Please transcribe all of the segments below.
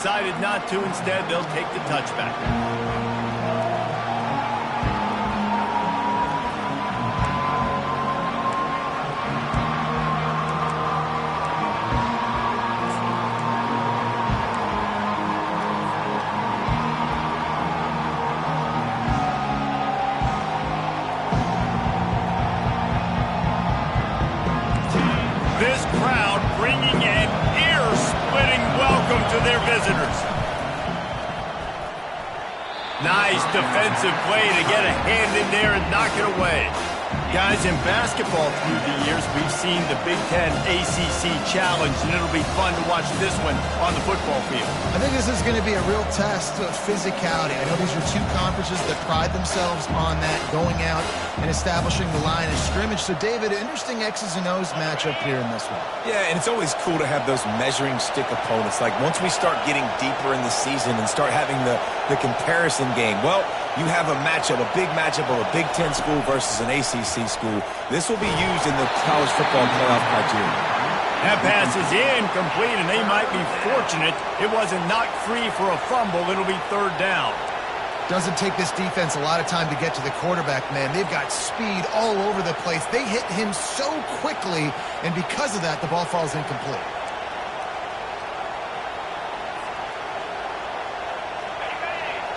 Decided not to. Instead, they'll take the touchback. This crowd bringing an ear-splitting welcome to their visitors. Nice defensive play to get a hand in there and knock it away. Guys, in basketball through the years, we've seen the Big Ten ACC Challenge, and it'll be fun to watch this one on the football field. I think this is going to be a real test of physicality. I know these are two conferences that pride themselves on that, going out and establishing the line of scrimmage. So, David, interesting X's and O's matchup here in this one. Yeah, and it's always cool to have those measuring stick opponents. Like, once we start getting deeper in the season and start having the comparison game, well, you have a matchup, a big matchup of a Big Ten school versus an ACC school. This will be used in the college football playoff criteria. That pass is incomplete, and they might be fortunate it wasn't knocked free for a fumble. It'll be third down. Doesn't take this defense a lot of time to get to the quarterback, man. They've got speed all over the place. They hit him so quickly, and because of that, the ball falls incomplete.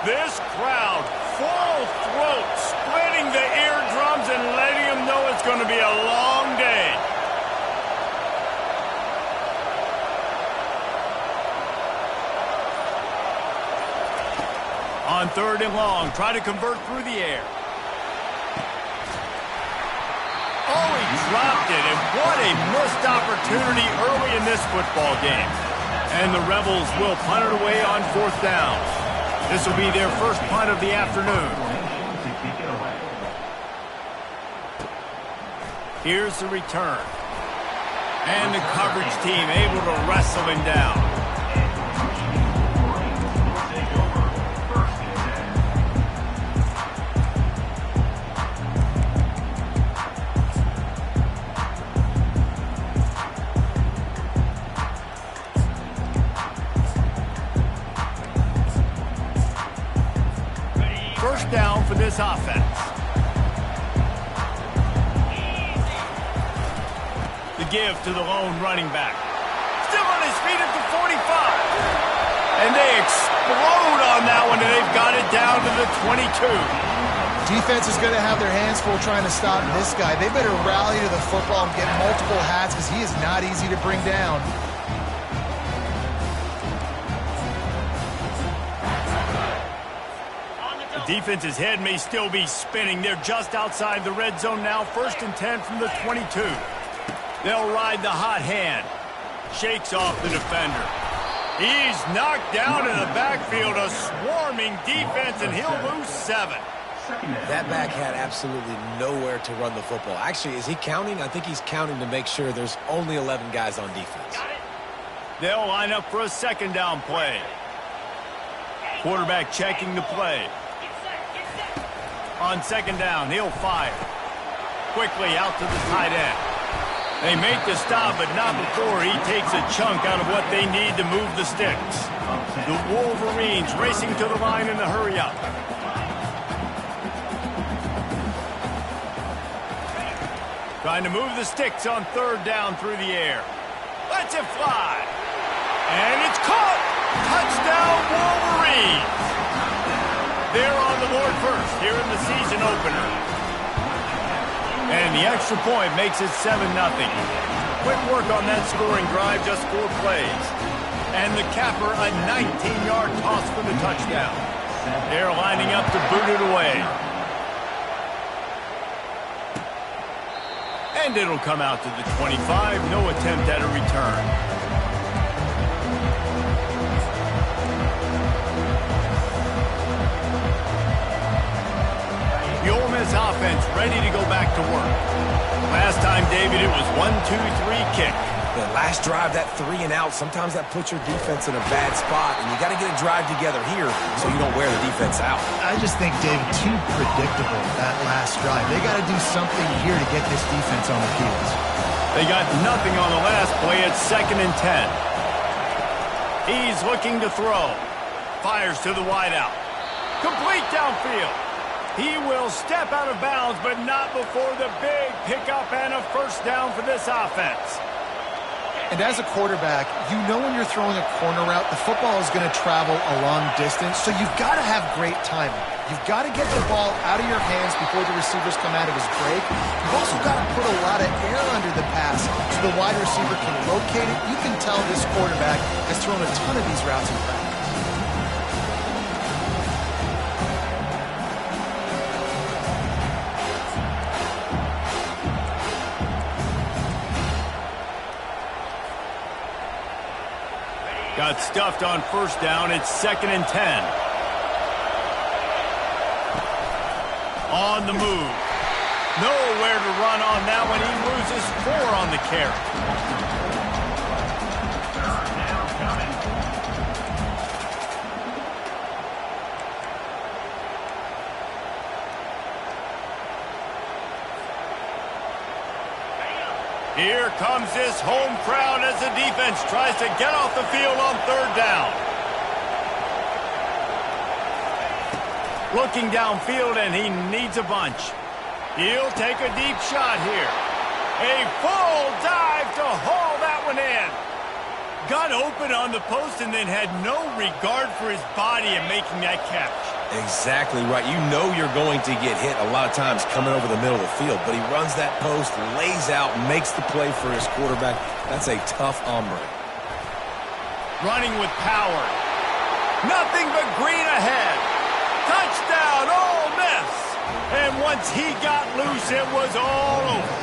This crowd, full throat, splitting the eardrums and letting them know it's going to be a long day. On third and long, try to convert through the air. Oh, he dropped it, and what a missed opportunity early in this football game. And the Rebels will punt it away on fourth down. This will be their first punt of the afternoon. Here's the return. And the coverage team able to wrestle him down. First down for this offense. The give to the lone running back. Still on his feet at the 45. And they explode on that one, and they've got it down to the 22. Defense is going to have their hands full trying to stop this guy. They better rally to the football and get multiple hats because he is not easy to bring down. The defense's head may still be spinning. They're just outside the red zone now. First and 10 from the 22. They'll ride the hot hand. Shakes off the defender. He's knocked down in the backfield. A swarming defense, and he'll lose 7. That back had absolutely nowhere to run the football. Actually, is he counting? I think he's counting to make sure there's only 11 guys on defense. They'll line up for a second down play. Quarterback checking the play. On second down, he'll fire. Quickly out to the tight end. They make the stop, but not before he takes a chunk out of what they need to move the sticks. The Wolverines racing to the line in the hurry-up. Trying to move the sticks on third down through the air. Lets it fly. And it's caught. Touchdown, Wolverines. They're on the board first here in the season opener. And the extra point makes it 7-0. Quick work on that scoring drive, just 4 plays. And the capper, a 19-yard toss for the touchdown. They're lining up to boot it away. And it'll come out to the 25. No attempt at a return. The Ole Miss offense ready to go back to work. Last time, David, it was 1-2-3 kick. The last drive, that 3 and out, sometimes that puts your defense in a bad spot, and you got to get a drive together here so you don't wear the defense out. I just think, David, too predictable, that last drive. They got to do something here to get this defense on their heels. They got nothing on the last play at 2nd and 10. He's looking to throw. Fires to the wideout. Complete downfield. He will step out of bounds, but not before the big pickup and a first down for this offense. And as a quarterback, you know when you're throwing a corner route, the football is going to travel a long distance, so you've got to have great timing. You've got to get the ball out of your hands before the receivers come out of his break. You've also got to put a lot of air under the pass so the wide receiver can locate it. You can tell this quarterback has thrown a ton of these routes in practice. Got stuffed on first down. It's 2nd and 10. On the move. Nowhere to run on that one. He loses 4 on the carry. Here comes this home crowd as the defense tries to get off the field on 3rd down. Looking downfield, and he needs a bunch. He'll take a deep shot here. A full dive to haul that one in. Got open on the post and then had no regard for his body in making that catch. Exactly right. You know you're going to get hit a lot of times coming over the middle of the field, but he runs that post, lays out, makes the play for his quarterback. That's a tough hombre. Running with power. Nothing but green ahead. Touchdown, Ole Miss. And once he got loose, it was all over.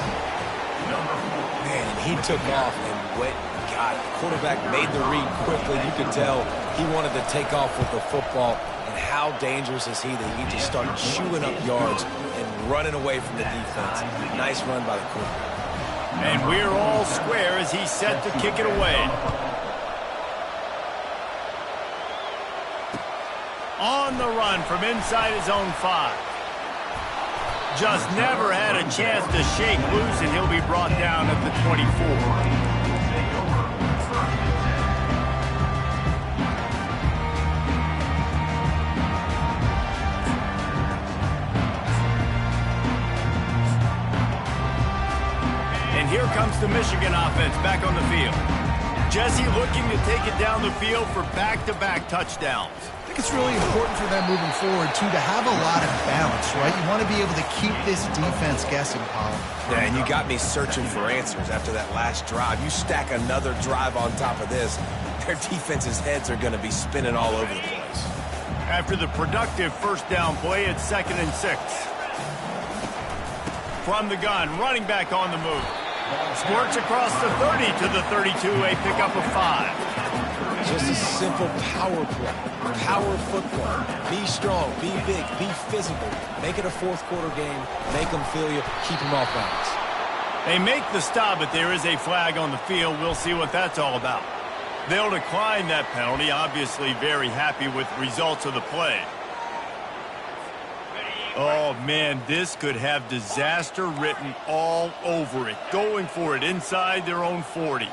Man, he took off and went and got it. The quarterback made the read quickly. You could tell he wanted to take off with the football. And how dangerous is he that he just started chewing up yards and running away from the defense. Nice run by the quarterback. And we're all square as he's set to kick it away. On the run from inside his own 5. Just never had a chance to shake loose, and he'll be brought down at the 24. Here comes the Michigan offense back on the field. Jesse looking to take it down the field for back-to-back touchdowns. I think it's really important for them moving forward, too, to have a lot of balance, right? You want to be able to keep this defense guessing, Colin. Yeah, and you got me searching for answers after that last drive. You stack another drive on top of this, their defense's heads are going to be spinning all over the place. After the productive first down play, it's 2nd and 6. From the gun, running back on the move. Squirts across the 30 to the 32, a pickup of 5. Just a simple power play. Power football. Be strong, be big, be physical. Make it a fourth-quarter game. Make them feel you. Keep them off balance. They make the stop, but there is a flag on the field. We'll see what that's all about. They'll decline that penalty, obviously very happy with the results of the play. Oh, man, this could have disaster written all over it. Going for it inside their own 40.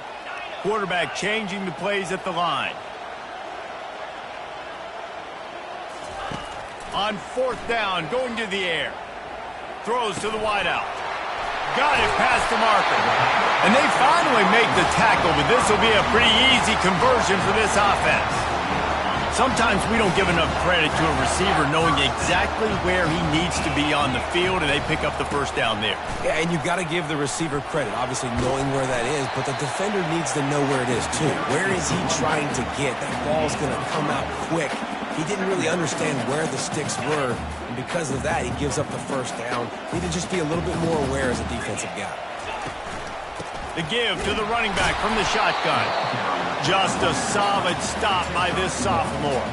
Quarterback changing the plays at the line. On 4th down, going to the air. Throws to the wideout. Got it past the marker. And they finally make the tackle, but this will be a pretty easy conversion for this offense. Sometimes we don't give enough credit to a receiver knowing exactly where he needs to be on the field, and they pick up the first down there. Yeah, and you've got to give the receiver credit, obviously knowing where that is, but the defender needs to know where it is too. Where is he trying to get? That ball's going to come out quick. He didn't really understand where the sticks were, and because of that, he gives up the first down. Need to just be a little bit more aware as a defensive guy. The give to the running back from the shotgun. Just a solid stop by this sophomore.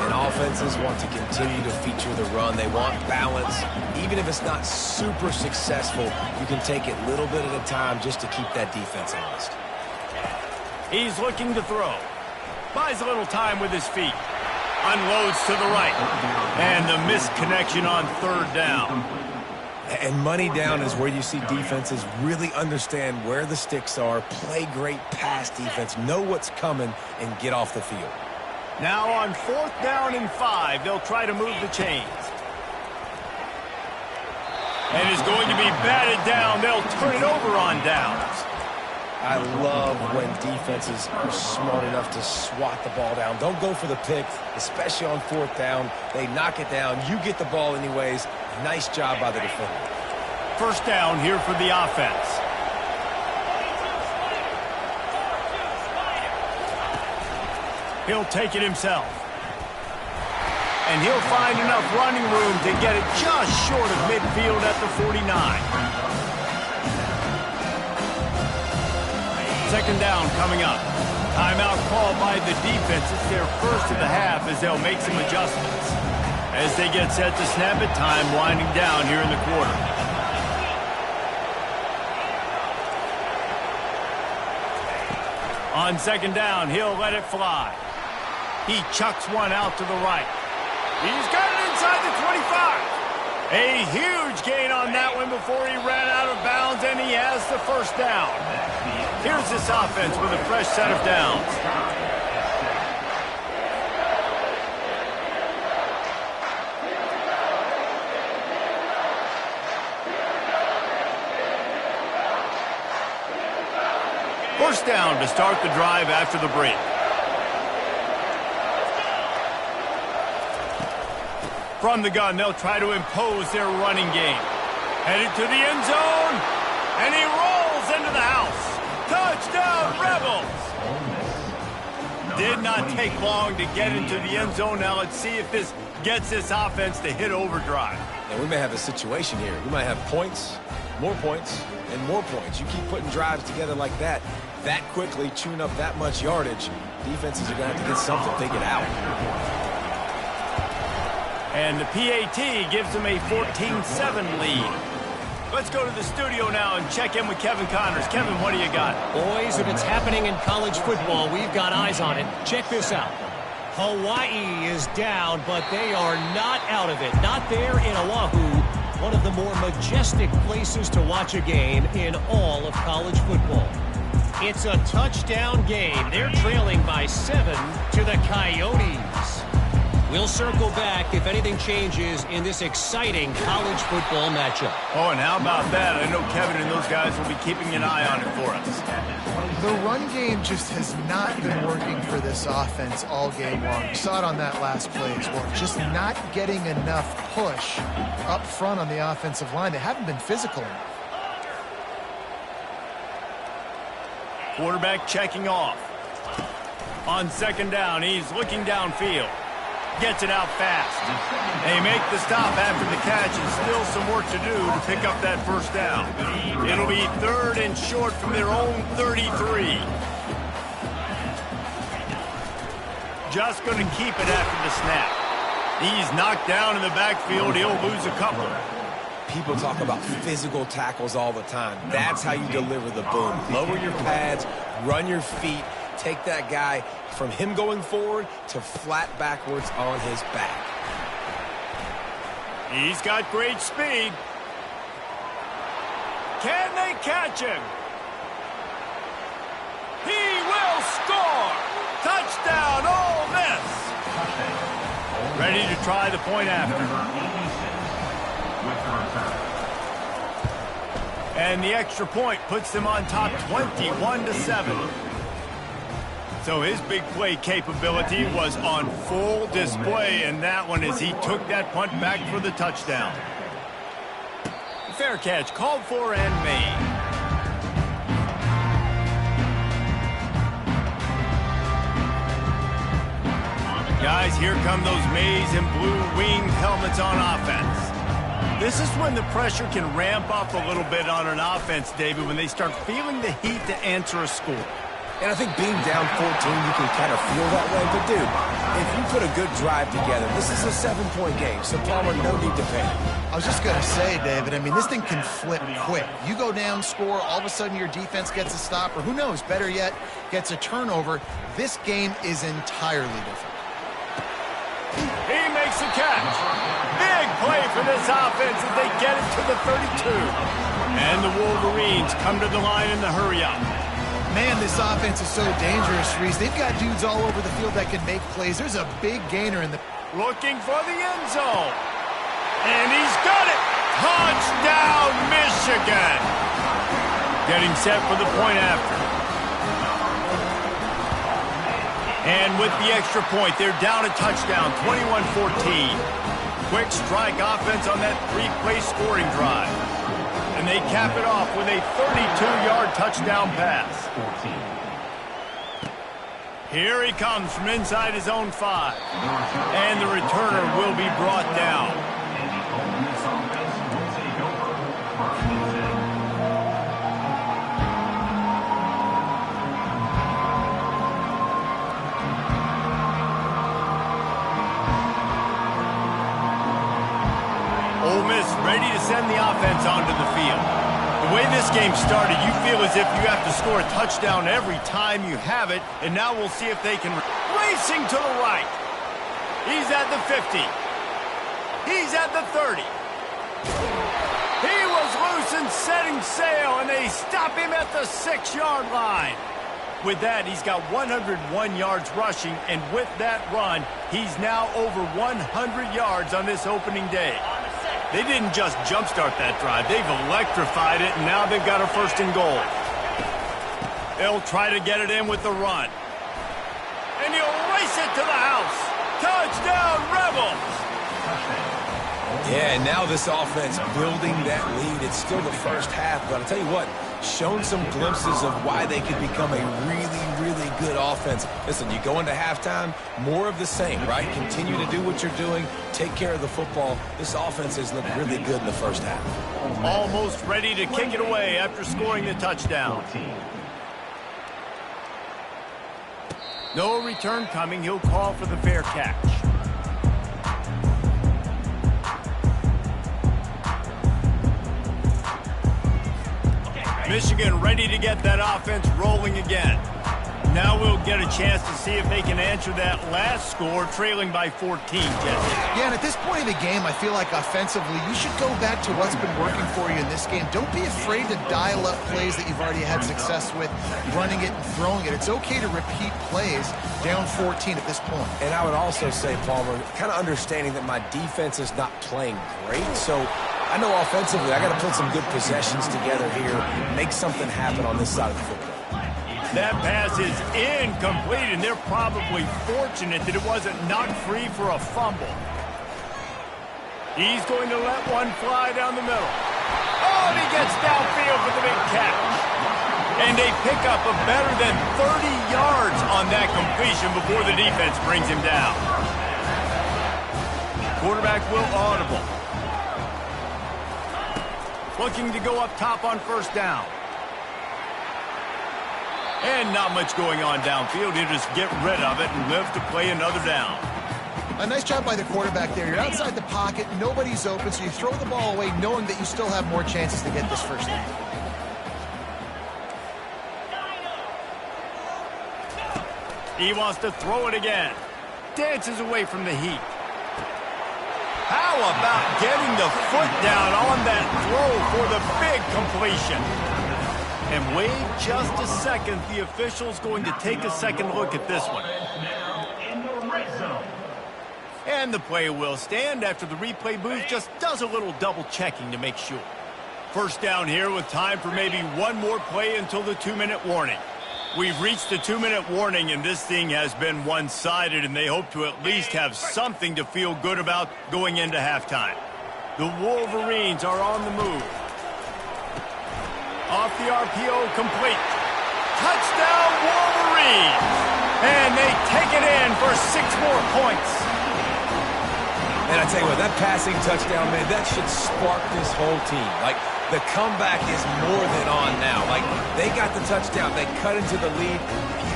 And offenses want to continue to feature the run. They want balance. Even if it's not super successful, you can take it little bit at a time just to keep that defense honest. He's looking to throw. Buys a little time with his feet. Unloads to the right. And the missed connection on 3rd down. And money down is where you see defenses really understand where the sticks are, play great pass defense, know what's coming, and get off the field. Now on 4th down and 5, they'll try to move the chains. And it's going to be batted down. They'll turn it over on downs. I love when defenses are smart enough to swat the ball down. Don't go for the pick, especially on 4th down. They knock it down. You get the ball anyways. Nice job by the defender. 1st down here for the offense. He'll take it himself. And he'll find enough running room to get it just short of midfield at the 49. 2nd down coming up. Timeout called by the defense. It's their first of the half as they'll make some adjustments. As they get set to snap it, time winding down here in the quarter. On 2nd down, he'll let it fly. He chucks one out to the right. He's got it inside the 25. A huge gain on that one before he ran out of bounds, and he has the 1st down. Here's this offense with a fresh set of downs. First down to start the drive after the break. From the gun, they'll try to impose their running game. Headed to the end zone, and he rolls into the house. Touchdown, Rebels! Did not take long to get into the end zone. Now let's see if this gets this offense to hit overdrive. And we may have a situation here. We might have points, and more points. You keep putting drives together like that quickly, chewing up that much yardage, defenses are going to have to get something figured out. And the PAT gives them a 14-7 lead. Let's go to the studio now and check in with Kevin Connors. Kevin, what do you got? Boys, if it's happening in college football, we've got eyes on it. Check this out. Hawaii is down, but they are not out of it. Not there in Oahu, one of the more majestic places to watch a game in all of college football. It's a touchdown game. They're trailing by 7 to the Coyotes. We'll circle back if anything changes in this exciting college football matchup. Oh, and how about that? I know Kevin and those guys will be keeping an eye on it for us. The run game just has not been working for this offense all game long. You saw it on that last play as well. Just not getting enough push up front on the offensive line. They haven't been physical enough. Quarterback checking off. On 2nd down, he's looking downfield. Gets it out fast. They make the stop after the catch, and still some work to do to pick up that 1st down. It'll be 3rd and short from their own 33. Just going to keep it after the snap. He's knocked down in the backfield. He'll lose a couple. People talk about physical tackles all the time. That's how you deliver the boom. Lower your pads, run your feet, take that guy from him going forward to flat backwards on his back. He's got great speed. Can they catch him? He will score! Touchdown, Ole Miss! Ready to try the point after. And the extra point puts them on top 21-7. So his big play capability was on full display in that one as he took that punt back for the touchdown. Fair catch called for and made. Guys, here come those maize and blue winged helmets on offense. This is when the pressure can ramp up a little bit on an offense, David, when they start feeling the heat to answer a score. And I think being down 14, you can kind of feel that way. But, dude, if you put a good drive together, this is a 7-point game. So, Palmer, no need to panic. I was just going to say, David, I mean, this thing can flip quick. You go down, score, all of a sudden your defense gets a stop, or who knows, better yet, gets a turnover. This game is entirely different. He makes a catch. Big play for this offense as they get it to the 32. And the Wolverines come to the line in the hurry-up. Man, this offense is so dangerous, Reese. They've got dudes all over the field that can make plays. There's a big gainer in the... Looking for the end zone. And he's got it. Touchdown, Michigan. Getting set for the point after. And with the extra point, they're down a touchdown, 21-14. Quick strike offense on that three-play scoring drive. And they cap it off with a 32-yard touchdown pass. Here he comes from inside his own 5. And the returner will be brought down. Ole Miss ready to send the offense onto the field. The way this game started, you feel as if you have to score a touchdown every time you have it, and now we'll see if they can... Racing to the right. He's at the 50. He's at the 30. He was loose and setting sail, and they stop him at the 6-yard line. With that, he's got 101 yards rushing, and with that run, he's now over 100 yards on this opening day. They didn't just jumpstart that drive. They've electrified it, and now they've got a 1st and goal. They'll try to get it in with the run. And he'll race it to the house. Touchdown, Rebels! Yeah, and now this offense building that lead. It's still the first half, but I'll tell you what, shown some glimpses of why they could become a really, really good offense. Listen, you go into halftime, more of the same, right? Continue to do what you're doing, take care of the football. This offense has looked really good in the first half. Almost ready to kick it away after scoring the touchdown. No return coming. He'll call for the fair catch. Michigan ready to get that offense rolling again. Now we'll get a chance to see if they can answer that last score, trailing by 14, Jesse. Yeah, and at this point in the game, I feel like offensively, you should go back to what's been working for you in this game. Don't be afraid to dial up plays that you've already had success with, running it and throwing it. It's okay to repeat plays down 14 at this point. And I would also say, Palmer, kind of understanding that my defense is not playing great, so I know offensively I got to put some good possessions together here, make something happen on this side of the football. That pass is incomplete, and they're probably fortunate that it wasn't knocked free for a fumble. He's going to let one fly down the middle. Oh, and he gets downfield for the big catch. And they pick up a better than 30 yards on that completion before the defense brings him down. Quarterback will audible. Looking to go up top on 1st down. And not much going on downfield. He'll just get rid of it and live to play another down. A nice job by the quarterback there. You're outside the pocket. Nobody's open, so you throw the ball away knowing that you still have more chances to get this 1st down. He wants to throw it again. Dances away from the heat. How about getting the foot down on that throw for the big completion? And wait just a second. The official's going to take a second look at this one. And the play will stand after the replay booth just does a little double checking to make sure. 1st down here with time for maybe one more play until the 2-minute warning. We've reached the 2-minute warning, and this thing has been one-sided, and they hope to at least have something to feel good about going into halftime. The Wolverines are on the move. Off the RPO, complete. Touchdown, Wolverines! And they take it in for 6 more points. And I tell you what, that passing touchdown, man, that should spark this whole team. Like, the comeback is more than on now. Like, they got the touchdown. They cut into the lead.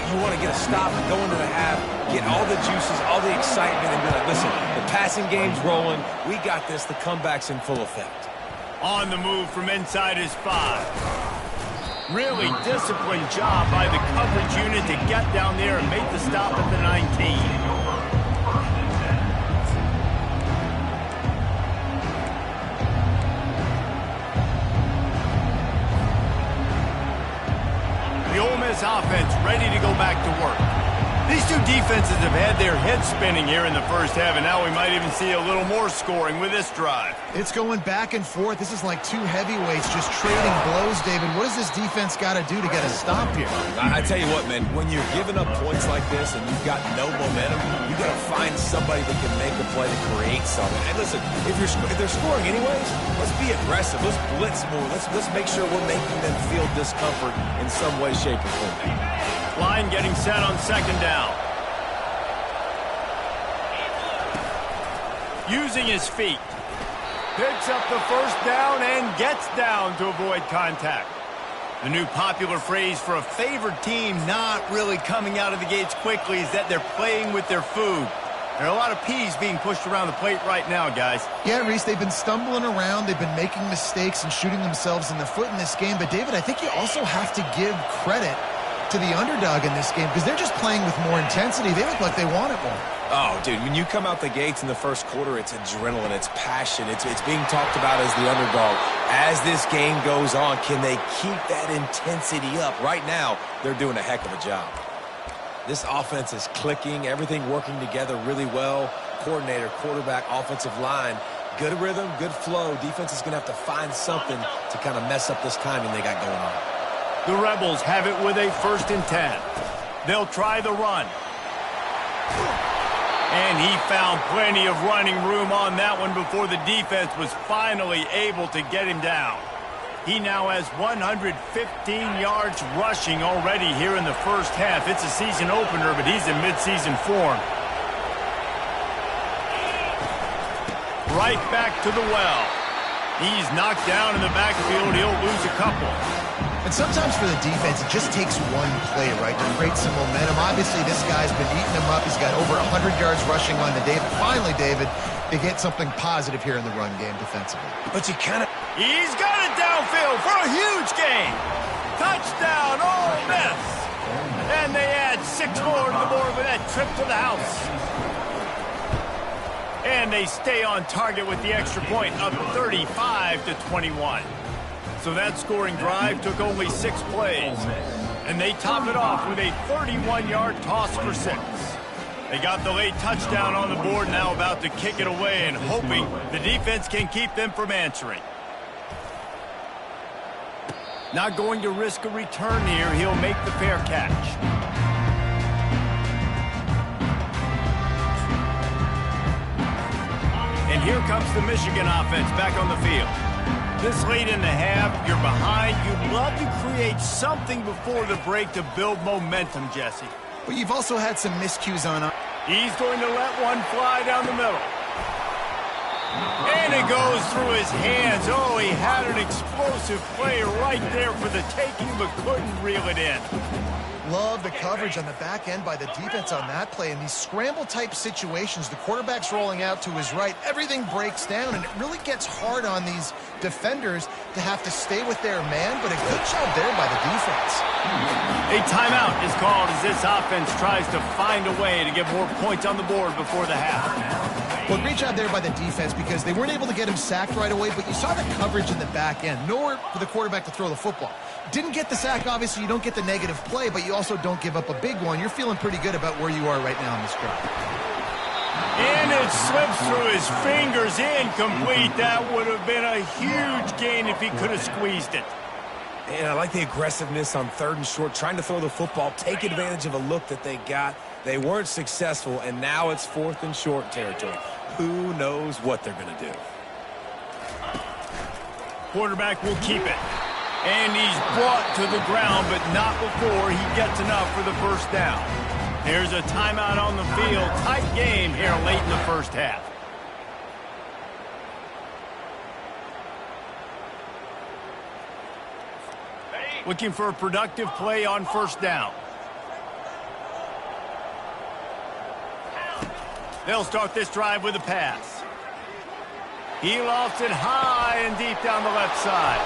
You want to get a stop and go into the half, get all the juices, all the excitement, and be like, listen, the passing game's rolling. We got this. The comeback's in full effect. On the move from inside his 5. Really disciplined job by the coverage unit to get down there and make the stop at the 19. defenses have had their heads spinning here in the first half, and now we might even see a little more scoring with this drive. It's going back and forth. This is like two heavyweights just trading blows, David. What does this defense got to do to get a stop here? I tell you what, man, when you're giving up points like this and you've got no momentum, you got to find somebody that can make a play to create something. And listen, if they're scoring anyways, let's be aggressive. Let's blitz more. Let's make sure we're making them feel discomfort in some way, shape, or form. Line getting set on second down. Using his feet. Picks up the first down and gets down to avoid contact. The new popular phrase for a favored team not really coming out of the gates quickly is that they're playing with their food. There are a lot of peas being pushed around the plate right now, guys. Yeah, Reese, they've been stumbling around. They've been making mistakes and shooting themselves in the foot in this game. But, David, I think you also have to give credit to the underdog in this game because they're just playing with more intensity. They look like they want it more. Oh, dude, when you come out the gates in the first quarter, it's adrenaline, it's passion, it's being talked about as the underdog. As this game goes on, can they keep that intensity up? Right now, they're doing a heck of a job. This offense is clicking, everything working together really well. Coordinator, quarterback, offensive line, good rhythm, good flow. Defense is going to have to find something to kind of mess up this timing they got going on. The Rebels have it with a 1st and 10. They'll try the run. And he found plenty of running room on that one before the defense was finally able to get him down. He now has 115 yards rushing already here in the first half. It's a season opener, but he's in midseason form. Right back to the well. He's knocked down in the backfield. He'll lose a couple. And sometimes for the defense, it just takes one play, right, to create some momentum. Obviously, this guy's been eating them up. He's got over 100 yards rushing on the day. But finally, David, they get something positive here in the run game defensively. But you kind of... He's got it downfield for a huge gain. Touchdown, Ole Miss. And they add 6 more to the board with that trip to the house. And they stay on target with the extra point, up 35-21. So that scoring drive took only 6 plays. And they top it off with a 31-yard toss for 6. They got the late touchdown on the board, now about to kick it away and hoping the defense can keep them from answering. Not going to risk a return here. He'll make the fair catch. And here comes the Michigan offense back on the field. This late in the half, you're behind. You'd love to create something before the break to build momentum, Jesse. But you've also had some miscues on. He's going to let one fly down the middle. And it goes through his hands. Oh, he had an explosive play right there for the taking, but couldn't reel it in. Love the coverage on the back end by the defense on that play. In these scramble-type situations, the quarterback's rolling out to his right. Everything breaks down, and it really gets hard on these defenders to have to stay with their man, but a good job there by the defense. A timeout is called as this offense tries to find a way to get more points on the board before the half. Well, great job there by the defense because they weren't able to get him sacked right away, but you saw the coverage in the back end. Nowhere for the quarterback to throw the football. Didn't get the sack, obviously. You don't get the negative play, but you also don't give up a big one. You're feeling pretty good about where you are right now in this drive. And it slips through his fingers, incomplete. That would have been a huge gain if he could have squeezed it. And I like the aggressiveness on 3rd and short, trying to throw the football, take advantage of a look that they got. They weren't successful, and now it's 4th and short territory. Who knows what they're going to do? Quarterback will keep it. And he's brought to the ground, but not before he gets enough for the first down. Here's a timeout on the field. Tight game here late in the first half. Looking for a productive play on first down. They'll start this drive with a pass. He lofts it high and deep down the left side.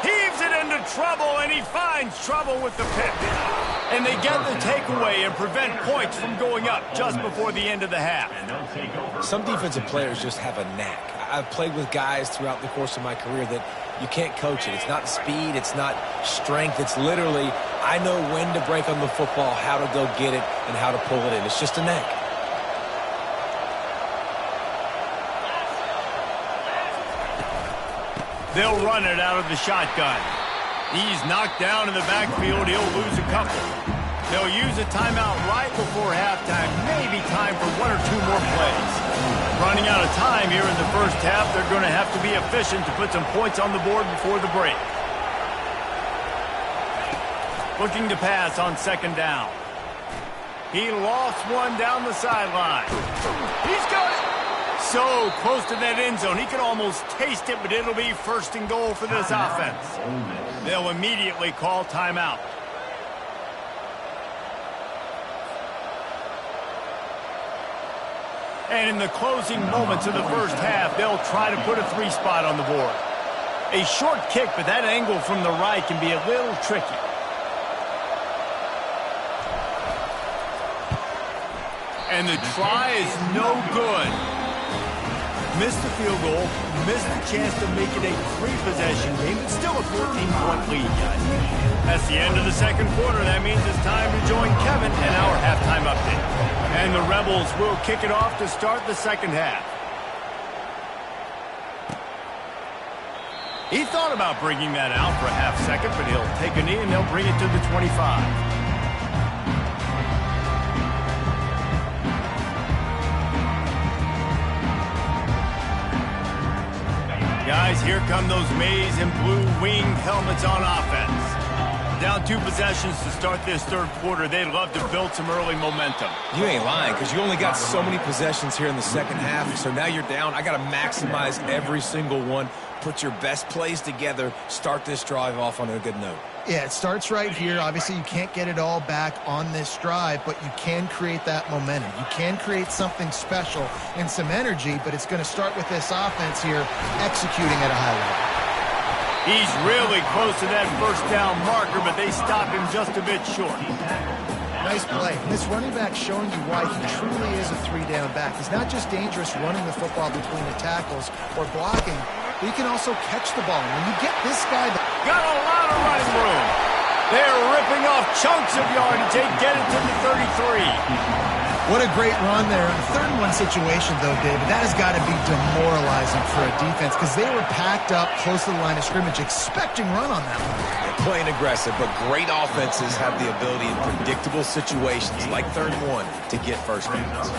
Heaves it into trouble, and he finds trouble with the pick. And they get the takeaway and prevent points from going up just before the end of the half. Some defensive players just have a knack. I've played with guys throughout the course of my career that You can't coach it. It's not speed. It's not strength. It's literally, I know when to break on the football, how to go get it, and how to pull it in. It's just a knack. They'll run it out of the shotgun. He's knocked down in the backfield. He'll lose a couple. They'll use a timeout right before halftime. Maybe time for one or two more plays. Running out of time here in the first half. They're going to have to be efficient to put some points on the board before the break. Looking to pass on second down. He lost one down the sideline. He's got it. So close to that end zone. He could almost taste it, but it'll be first and goal for this offense. They'll immediately call timeout. And in the closing moments of the first half, they'll try to put a 3 spot on the board. A short kick, but that angle from the right can be a little tricky. And the try is no good. Missed the field goal, missed the chance to make it a 3-possession game, but still a 14-point lead, guys. That's the end of the second quarter. That means it's time to join Kevin and our halftime update. And the Rebels will kick it off to start the second half. He thought about bringing that out for a half second, but he'll take a knee and they'll bring it to the 25. Guys, here come those maize and blue winged helmets on offense. Down 2 possessions to start this third quarter. They'd love to build some early momentum. You ain't lying, because you only got so many possessions here in the second half, so now you're down. I got to maximize every single one. Put your best plays together. Start this drive off on a good note. Yeah, it starts right here. Obviously, you can't get it all back on this drive, but you can create that momentum. You can create something special and some energy, but it's going to start with this offense here executing at a high level. He's really close to that first down marker, but they stop him just a bit short. Nice play. This running back showing you why he truly is a 3-down back. He's not just dangerous running the football between the tackles or blocking, but he can also catch the ball. When you get this guy... Got a lot of running room. They're ripping off chunks of yardage. They get it to the 33. What a great run there. In a 3rd-and-1 situation, though, David, that has got to be demoralizing for a defense because they were packed up close to the line of scrimmage expecting run on that one. They're playing aggressive, but great offenses have the ability in predictable situations like 3rd and 1 to get first downs.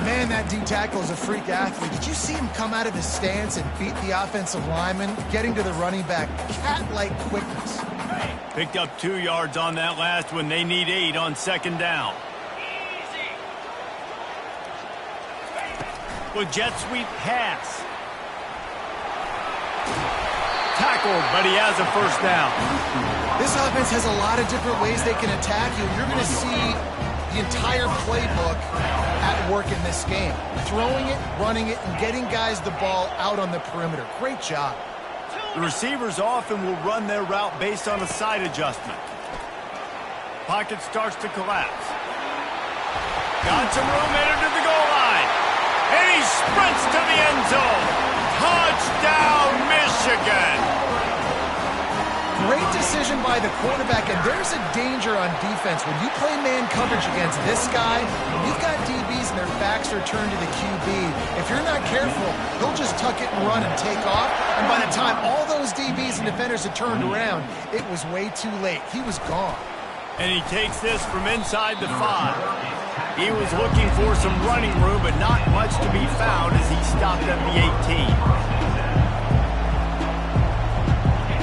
Man, that D tackle is a freak athlete. Did you see him come out of his stance and beat the offensive lineman, getting to the running back? Cat-like quickness. Picked up 2 yards on that last one. They need 8 on second down. With jet sweep pass. Tackled, but he has a first down. This offense has a lot of different ways they can attack you. You're going to see the entire playbook at work in this game. Throwing it, running it, and getting guys the ball out on the perimeter. Great job. The receivers often will run their route based on a side adjustment. Pocket starts to collapse. Got some room, entered to the goal line. And he sprints to the end zone. Touchdown, Michigan. Great decision by the quarterback, and there's a danger on defense. When you play man coverage against this guy, you've got DBs and their backs are turned to the QB. If you're not careful, he'll just tuck it and run and take off. And by the time all those DBs and defenders had turned around, it was way too late. He was gone. And he takes this from inside the 5. He was looking for some running room, but not much to be found as he stopped at the 18.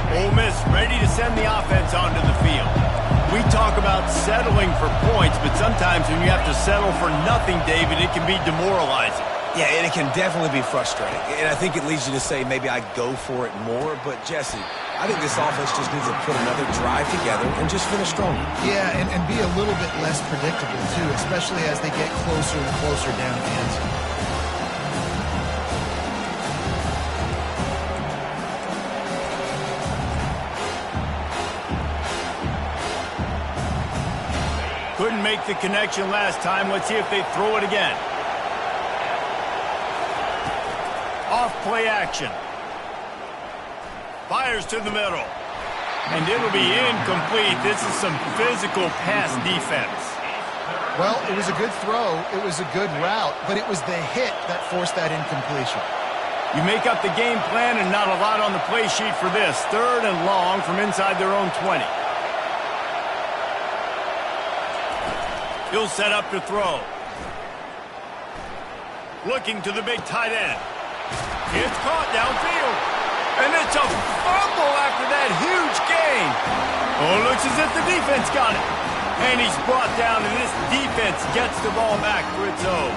Ole Miss ready to send the offense onto the field. We talk about settling for points, but sometimes when you have to settle for nothing, David, it can be demoralizing. Yeah, and it can definitely be frustrating. And I think it leads you to say maybe I go for it more. But, Jesse, I think this offense just needs to put another drive together and just finish stronger. Yeah, and be a little bit less predictable, too, especially as they get closer and closer down the end zone. Couldn't make the connection last time. Let's see if they throw it again. Off play action. Fires to the middle. And it'll be incomplete. This is some physical pass defense. Well, it was a good throw. It was a good route, but it was the hit that forced that incompletion. You make up the game plan and not a lot on the play sheet for this. 3rd and long from inside their own 20. He'll set up to throw. Looking to the big tight end. It's caught downfield. And it's a fumble after that huge gain. Oh, it looks as if the defense got it. And he's brought down, and this defense gets the ball back for its own.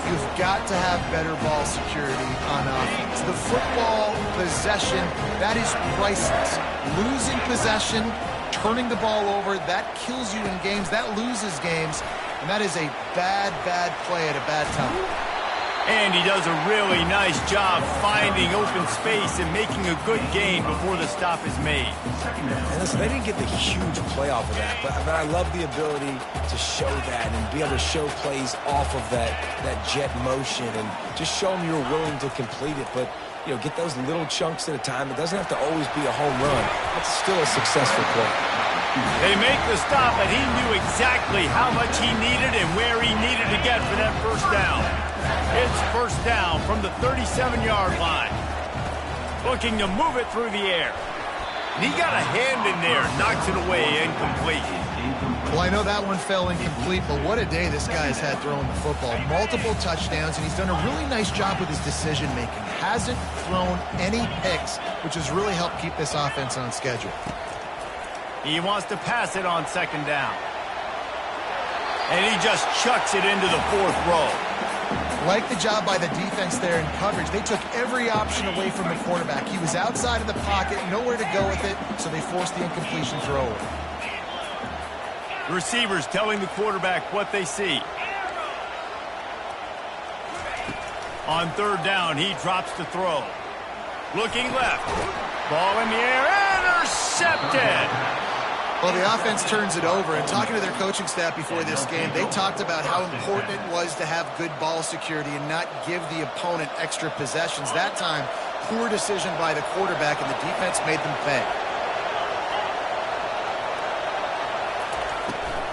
You've got to have better ball security on offense. The football possession, that is priceless. Losing possession, turning the ball over, that kills you in games. That loses games. And that is a bad, bad play at a bad time. And he does a really nice job finding open space and making a good gain before the stop is made. And listen, they didn't get the huge play off of that, but I love the ability to show that and be able to show plays off of that jet motion and just show them you're willing to complete it. But, you know, get those little chunks at a time. It doesn't have to always be a home run. That's still a successful play. They make the stop, and he knew exactly how much he needed and where he needed to get for that first down. It's first down from the 37-yard line. Looking to move it through the air. And he got a hand in there, knocks it away, incomplete. Well, I know that one fell incomplete, but what a day this guy has had throwing the football. Multiple touchdowns, and he's done a really nice job with his decision-making. Hasn't thrown any picks, which has really helped keep this offense on schedule. He wants to pass it on 2nd down. And he just chucks it into the 4th row. Like the job by the defense there in coverage. They took every option away from the quarterback. He was outside of the pocket, nowhere to go with it, so they forced the incompletion throw. Receivers telling the quarterback what they see. On 3rd down, he drops the throw. Looking left. Ball in the air, intercepted! Well, the offense turns it over, and talking to their coaching staff before this game, they talked about how important it was to have good ball security and not give the opponent extra possessions. That time, poor decision by the quarterback, and the defense made them pay.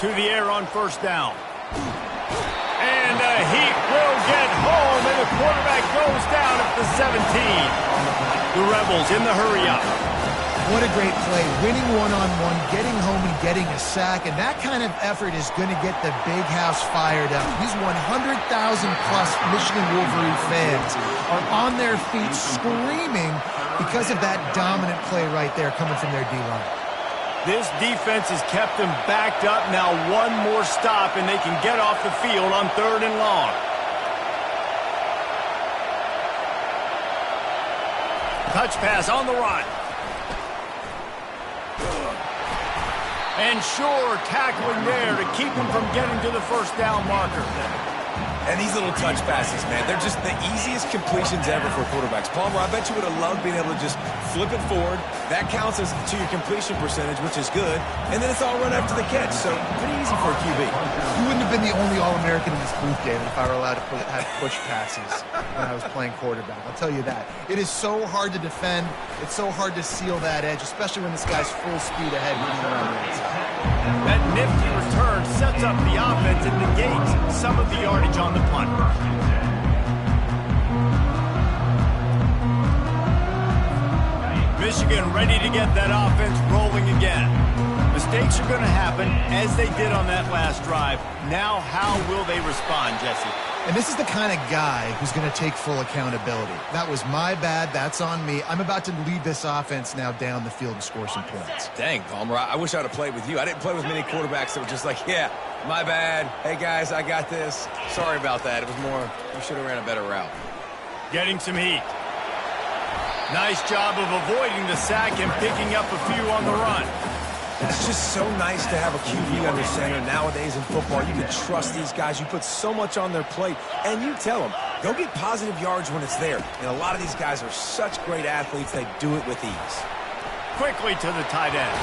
To the air on 1st down. And the Heat will get home, and the quarterback goes down at the 17. The Rebels in the hurry-up. What a great play, winning one-on-one, getting home and getting a sack, and that kind of effort is going to get the big house fired up. These 100,000-plus Michigan Wolverine fans are on their feet screaming because of that dominant play right there coming from their D-line. This defense has kept them backed up. Now one more stop, and they can get off the field on 3rd and long. Touch pass on the run. And sure, tackling there to keep him from getting to the 1st down marker. And these little touch passes, man, they're just the easiest completions ever for quarterbacks. Palmer, I bet you would have loved being able to just flip it forward. That counts as to your completion percentage, which is good. And then it's all run after the catch, so pretty easy for a QB. You wouldn't have been the only All-American in this booth, David, if I were allowed to have push passes when I was playing quarterback. I'll tell you that. It is so hard to defend. It's so hard to seal that edge, especially when this guy's full speed ahead. That nifty return sets up the offense and negates some of the yardage on the punt. Michigan ready to get that offense rolling again. Mistakes are going to happen, as they did on that last drive. Now, how will they respond, Jesse? And this is the kind of guy who's going to take full accountability. That was my bad. That's on me. I'm about to lead this offense now down the field and score some points. Dang, Palmer, I wish I would have played with you. I didn't play with many quarterbacks that were just like, yeah, my bad. Hey, guys, I got this. Sorry about that. It was more, we should have ran a better route. Getting some heat. Nice job of avoiding the sack and picking up a few on the run. It's just so nice to have a QB under center nowadays in football. You can trust these guys. You put so much on their plate, and you tell them, go get positive yards when it's there. And a lot of these guys are such great athletes, they do it with ease. Quickly to the tight end.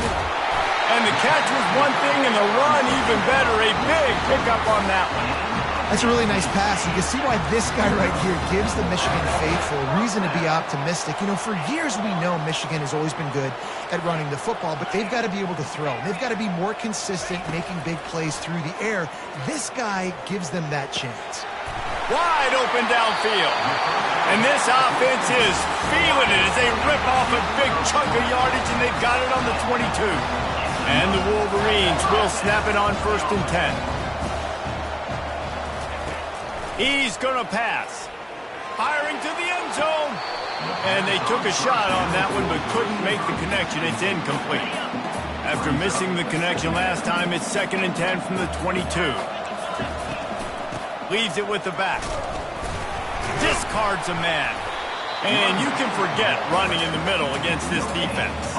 And the catch was one thing, and the run even better. A big pickup on that one. That's a really nice pass. You can see why this guy right here gives the Michigan faithful a reason to be optimistic. You know, for years we know Michigan has always been good at running the football, but they've got to be able to throw. They've got to be more consistent making big plays through the air. This guy gives them that chance. Wide open downfield. And this offense is feeling it as they rip off a big chunk of yardage, and they've got it on the 22. And the Wolverines will snap it on 1st and 10. He's going to pass. Firing to the end zone. And they took a shot on that one but couldn't make the connection. It's incomplete. After missing the connection last time, it's 2nd and 10 from the 22. Leaves it with the back. Discards a man. And you can forget running in the middle against this defense.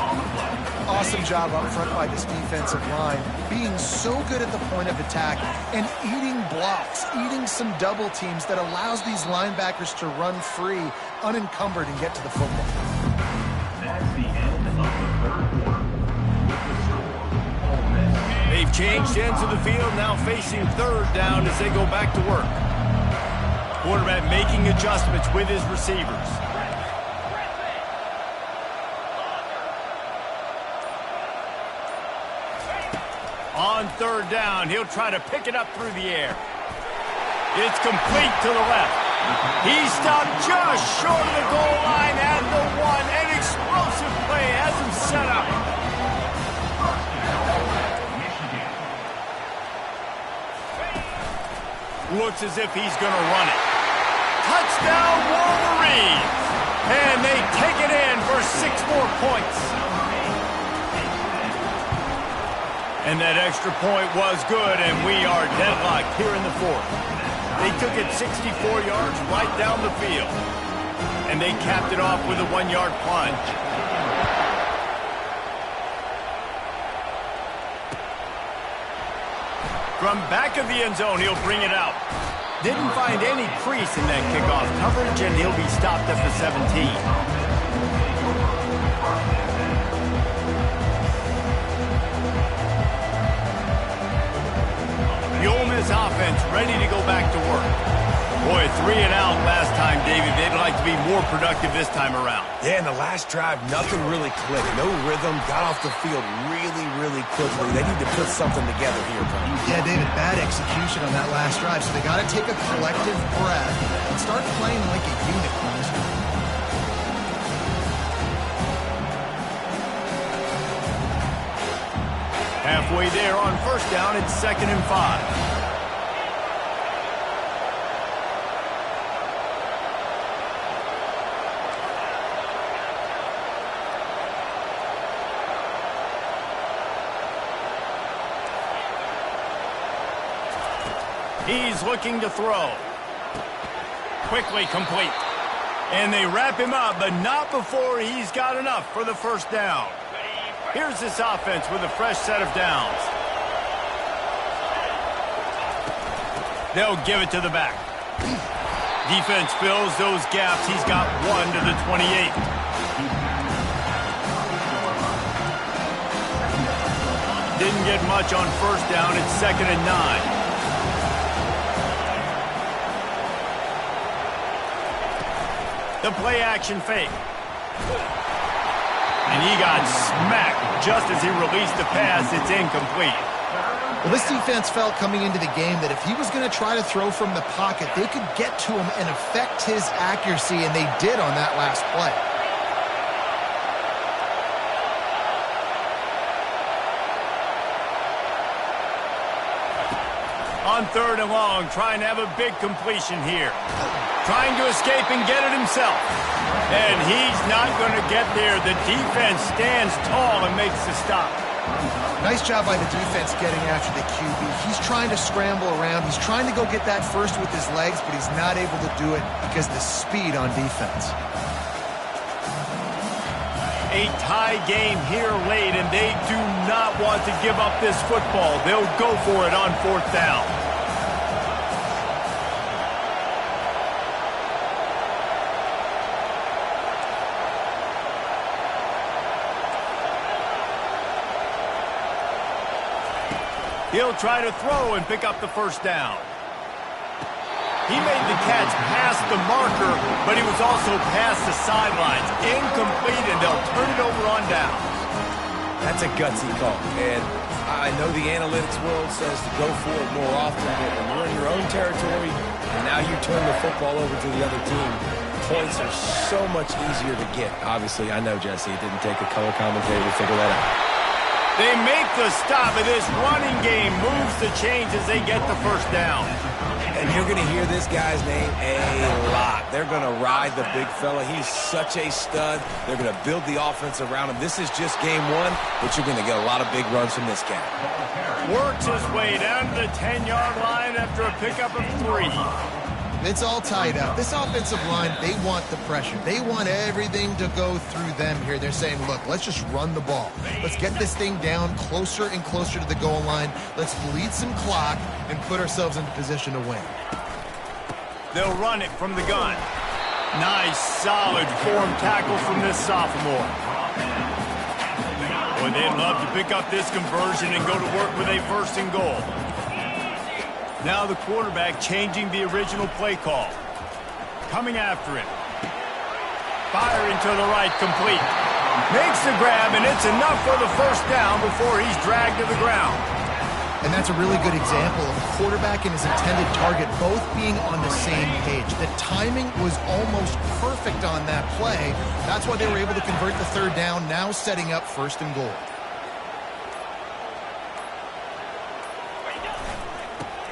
Awesome job up front by this defensive line, being so good at the point of attack and eating blocks, eating some double teams that allows these linebackers to run free, unencumbered, and get to the football. That's the end of the third quarter. They've changed ends of the field, now facing 3rd down as they go back to work. Quarterback making adjustments with his receivers. On 3rd down, he'll try to pick it up through the air. It's complete to the left. He stopped just short of the goal line at the 1. An explosive play has him set up. Looks as if he's going to run it. Touchdown, Wolverines! And they take it in for 6 more points. And that extra point was good, and we are deadlocked here in the 4th. They took it 64 yards right down the field. And they capped it off with a 1-yard plunge. From back of the end zone, he'll bring it out. Didn't find any crease in that kickoff coverage, and he'll be stopped at the 17. The Ole Miss offense ready to go back to work. Boy, 3 and out last time, David. They'd like to be more productive this time around. Yeah, in the last drive, nothing really clicked. No rhythm. Got off the field really, really quickly. They need to put something together here, Brian. Yeah, David, bad execution on that last drive, so they got to take a collective breath and start playing like a unit. Halfway there on 1st down, it's 2nd and 5. He's looking to throw. Quickly complete. And they wrap him up, but not before he's got enough for the 1st down. Here's this offense with a fresh set of downs. They'll give it to the back. Defense fills those gaps. He's got 1 to the 28. Didn't get much on 1st down. It's 2nd and 9. The play action fake. And he got smacked just as he released the pass. It's incomplete. Well, this defense felt coming into the game that if he was going to try to throw from the pocket, they could get to him and affect his accuracy, and they did on that last play. On 3rd and long, trying to have a big completion here. Trying to escape and get it himself. And he's not going to get there. The defense stands tall and makes the stop. Nice job by the defense getting after the QB. He's trying to scramble around. He's trying to go get that first with his legs, but he's not able to do it because of the speed on defense. A tie game here late, and they do not want to give up this football. They'll go for it on 4th down. He'll try to throw and pick up the 1st down. He made the catch past the marker, but he was also past the sidelines. Incomplete, and they'll turn it over on down. That's a gutsy call. And I know the analytics world says to go for it more often, but when you're in your own territory and now you turn the football over to the other team, points are so much easier to get. Obviously, I know, Jesse, it didn't take a color commentator to figure that out. They make the stop, and this running game moves the chains as they get the first down. And you're going to hear this guy's name a lot. They're going to ride the big fella. He's such a stud. They're going to build the offense around him. This is just game one, but you're going to get a lot of big runs from this guy. Works his way down to the 10-yard line after a pickup of 3. It's all tied up. This offensive line, they want the pressure. They want everything to go through them here. They're saying, look, let's just run the ball. Let's get this thing down closer and closer to the goal line. Let's bleed some clock and put ourselves in position to win. They'll run it from the gun. Nice, solid form tackle from this sophomore. Boy, they'd love to pick up this conversion and go to work with a 1st and goal. Now the quarterback changing the original play call. Coming after it. Firing to the right, complete. Makes the grab, and it's enough for the first down before he's dragged to the ground. And that's a really good example of a quarterback and his intended target both being on the same page. The timing was almost perfect on that play. That's why they were able to convert the 3rd down, now setting up 1st and goal.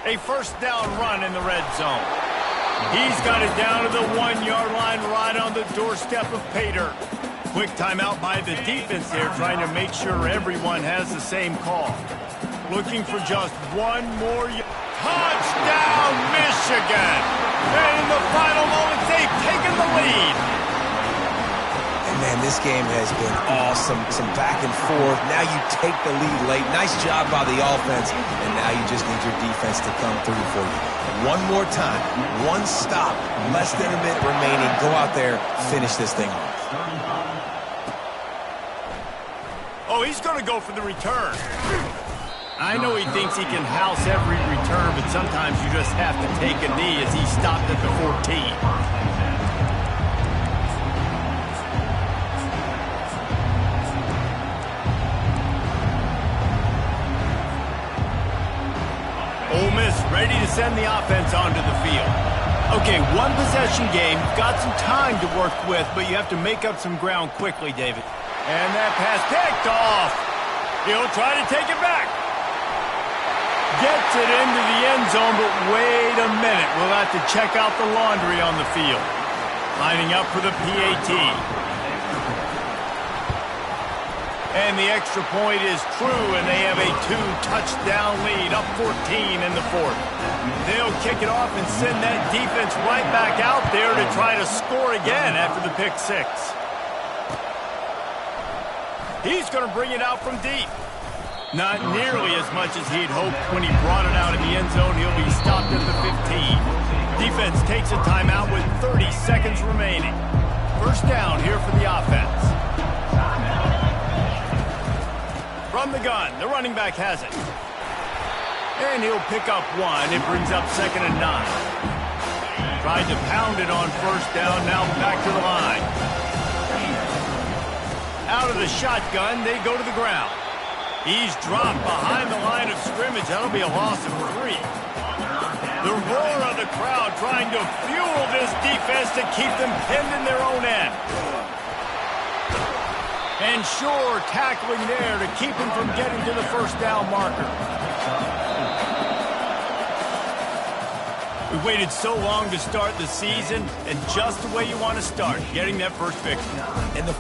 A 1st down run in the red zone. He's got it down to the 1-yard line right on the doorstep of Pater. Quick timeout by the defense there, trying to make sure everyone has the same call. Looking for just one more. Touchdown, Michigan! And in the final moments, they've taken the lead. And man, this game has been awesome. Some back and forth. Now you take the lead late. Nice job by the offense. And now you just need your defense to come through for you. One more time. One stop. Less than a minute remaining. Go out there. Finish this thing off. Oh, he's going to go for the return. I know he thinks he can house every return, but sometimes you just have to take a knee as he stopped at the 14. Ole Miss ready to send the offense onto the field. Okay, one possession game. You've got some time to work with, but you have to make up some ground quickly, David. And that pass picked off. He'll try to take it back. Gets it into the end zone, but wait a minute. We'll have to check out the laundry on the field. Lining up for the PAT. And the extra point is true, and they have a 2-touchdown lead, up 14 in the 4th. They'll kick it off and send that defense right back out there to try to score again after the pick 6. He's going to bring it out from deep. Not nearly as much as he'd hoped when he brought it out in the end zone. He'll be stopped at the 15. Defense takes a timeout with 30 seconds remaining. 1st down here for the offense. From the gun, the running back has it. And he'll pick up 1. It brings up 2nd and 9. Tried to pound it on 1st down, now back to the line. Out of the shotgun, they go to the ground. He's dropped behind the line of scrimmage. That'll be a loss of 3. The roar of the crowd trying to fuel this defense to keep them pinned in their own end. And Shore tackling there to keep him from getting to the 1st down marker. We waited so long to start the season, and just the way you want to start, getting that first victory. And the